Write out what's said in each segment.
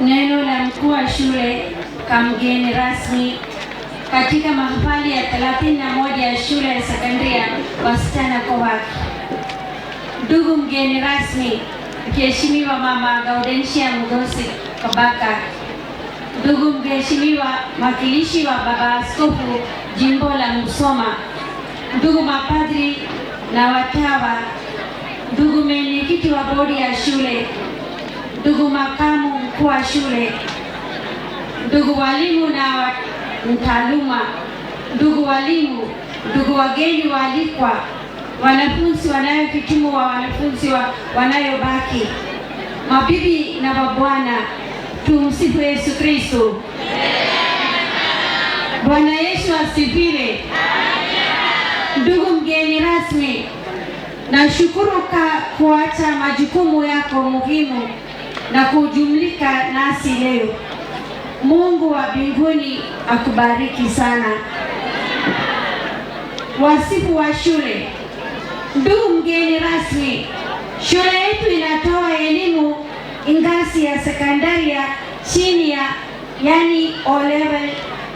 Neno la mkuu wa shule kama mgeni rasmi katika mahafali ya 31 ya shule ya sekondari wasichana Kowaki. Ndugu mgeni rasmi, Mheshimiwa Mama Gaudensia Mugosi Kabaka, ndugu mheshimiwa mwakilishi wa Baba Askofu Jimbo la Musoma, ndugu mapadri na watawa, ndugu mwenyekiti wa bodi ya shule, ndugu makamu mkuu wa shule, ndugu walimu na mtaaluma, ndugu walimu, ndugu wageni waalikwa, wanafunzi wanayohitimu wa wanafunzi wanayobaki, mabibi na mabwana, tumsifu Yesu Kristo. Bwana Yesu asifiwe. Ndugu mgeni rasmi, nashukuru kuacha majukumu yako muhimu na kujumlika nasi leo. Mungu wa mbinguni akubariki sana. Wasifu wa shule. Ndugu mgeni rasmi, shule yetu inatoa elimu ngazi ya sekondari ya chini ya yani O level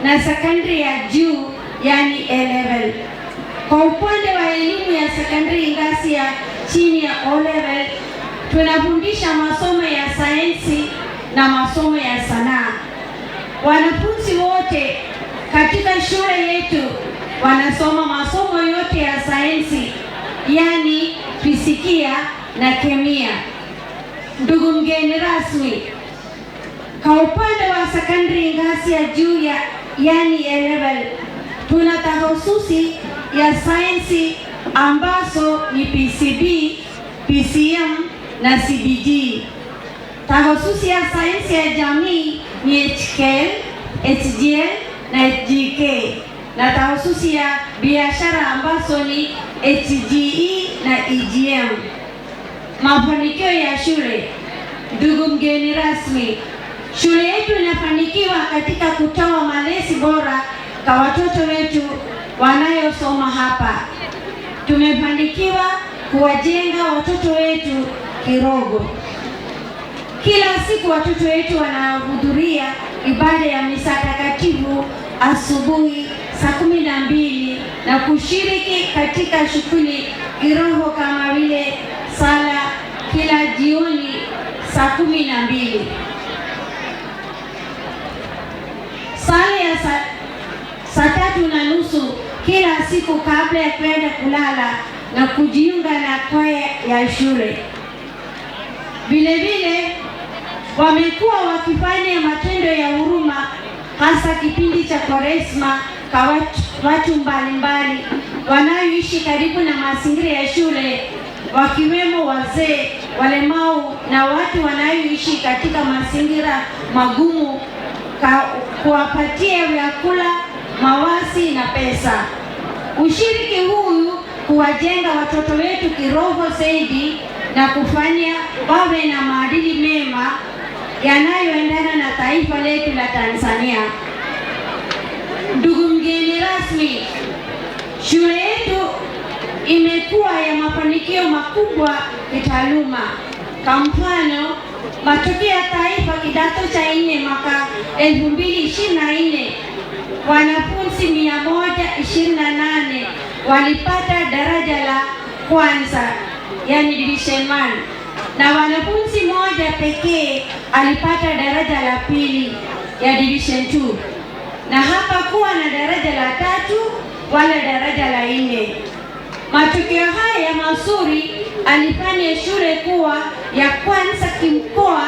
na sekondari ya juu yani A level. Kwa upande wa elimu ya sekondari ngazi ya chini ya O level, tunafundisha masomo ya sayansi na masomo ya sanaa. Wanafunzi wote katika shule yetu wanasoma masomo yote ya sayansi, yani fizikia na kemia. Ndugu mgeni rasmi, kwa upande wa sekondari ngazi ya juu ya yani A level, tuna tahasusi ya sayansi ambazo ni PCB, PCM na CBG. Tahasusi ya sayansi ya jamii ni HKL, HGL na HGK, na tahasusi ya biashara ambazo ni HGE na EGM. Mafanikio ya shule. Ndugu mgeni rasmi, shule yetu inafanikiwa katika kutoa malezi bora kwa watoto wetu wanayosoma hapa. Tumefanikiwa kuwajenga watoto wetu kiroho. Kila siku watoto wetu wanahudhuria ibada ya misa takatifu asubuhi saa 12 na kushiriki katika shughuli kiroho kama vile sala kila jioni saa 12. Sala ya saa 3:30 kila siku kabla ya kwenda kulala na kujiunga na kwaya ya shule. Vile vile wamekuwa wakifanya matendo ya huruma hasa kipindi cha Kwaresma kwa watu mbalimbali wanaoishi karibu na mazingira ya shule, wakiwemo wazee, walemavu na watu wanaoishi katika mazingira magumu, kuwapatia vyakula, mavazi na pesa. Ushiriki huu kuwajenga watoto wetu kiroho zaidi na kufanya wawe na maadili mema yanayoendana na taifa letu la Tanzania. Ndugu mgeni rasmi, shule yetu imekuwa ya mafanikio makubwa kitaaluma. Kwa mfano, matokeo ya taifa kidato cha 4 mwaka 2024, wanafunzi 128 walipata daraja la kwanza yani division 1, na wanafunzi mmoja pekee alipata daraja la pili ya division 2, na hapa kuwa na daraja la 3 wala daraja la 4. Matokeo haya mazuri alifanya shule kuwa ya kwanza kimkoa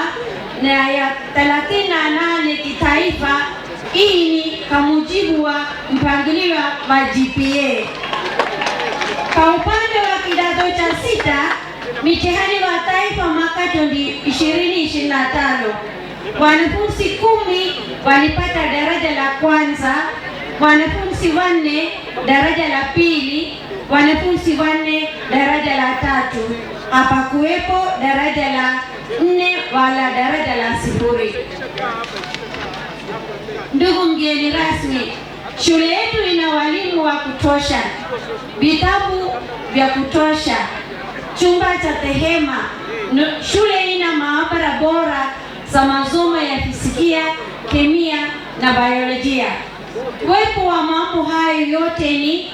na ya 38 kitaifa. Hii ni kwa mujibu wa mpangilio wa GPA. Kwa upande wa kidato cha 6, mitihani wa taifa mwaka 2025, wanafunzi 10 walipata daraja la kwanza, wanafunzi 4 daraja la pili, wanafunzi 4 daraja la 3. Hapa kuwepo daraja la 4 wala daraja la 0. Ndugu mgeni rasmi, shule yetu ina walimu wa kutosha, vitabu vya kutosha, chumba cha tehema. Shule ina maabara bora za masomo ya na biolojia. Uwepo wa mambo hayo yote ni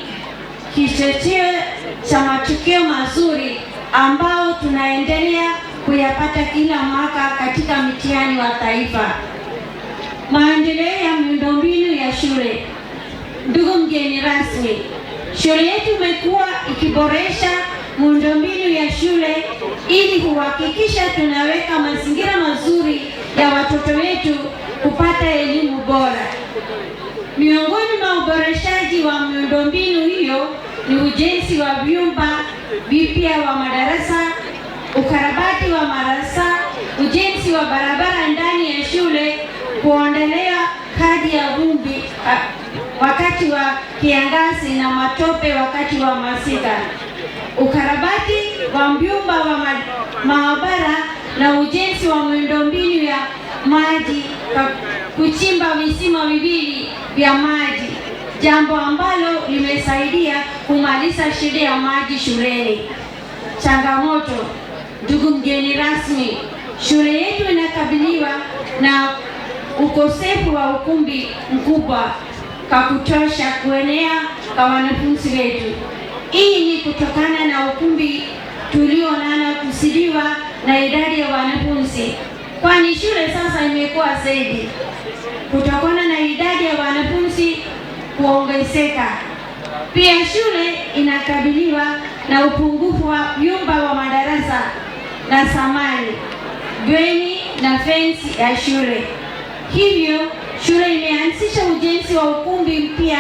kichocheo cha matukio mazuri ambao tunaendelea kuyapata kila mwaka katika mitihani wa taifa. Maendeleo ya miundombinu ya shule. Ndugu mgeni rasmi, shule yetu imekuwa ikiboresha miundombinu ya shule ili kuhakikisha tunaweka mazingira mazuri ya watoto wetu kupata elimu bora. Miongoni mwa uboreshaji wa miundombinu hiyo ni ujenzi wa vyumba vipya wa madarasa, ukarabati wa madarasa, ujenzi wa barabara ndani ya shule, kuondolea kadi ya vumbi wakati wa kiangazi na matope wakati wa masika, ukarabati wa vyumba wa maabara na ujenzi wa miundombinu ya maji, kuchimba visima viwili vya maji, jambo ambalo limesaidia kumaliza shida ya maji shuleni. Changamoto. Ndugu mgeni rasmi, shule yetu inakabiliwa na ukosefu wa ukumbi mkubwa kwa kutosha kuenea kwa wanafunzi wetu. Hii ni kutokana na ukumbi tulionao kuzidiwa na idadi ya wanafunzi, kwani shule sasa imekuwa zaidi kutokana na idadi ya wanafunzi kuongezeka. Pia shule inakabiliwa na upungufu wa vyumba wa madarasa na samani, bweni na fensi ya shule. Hivyo shule imeanzisha ujenzi wa ukumbi mpya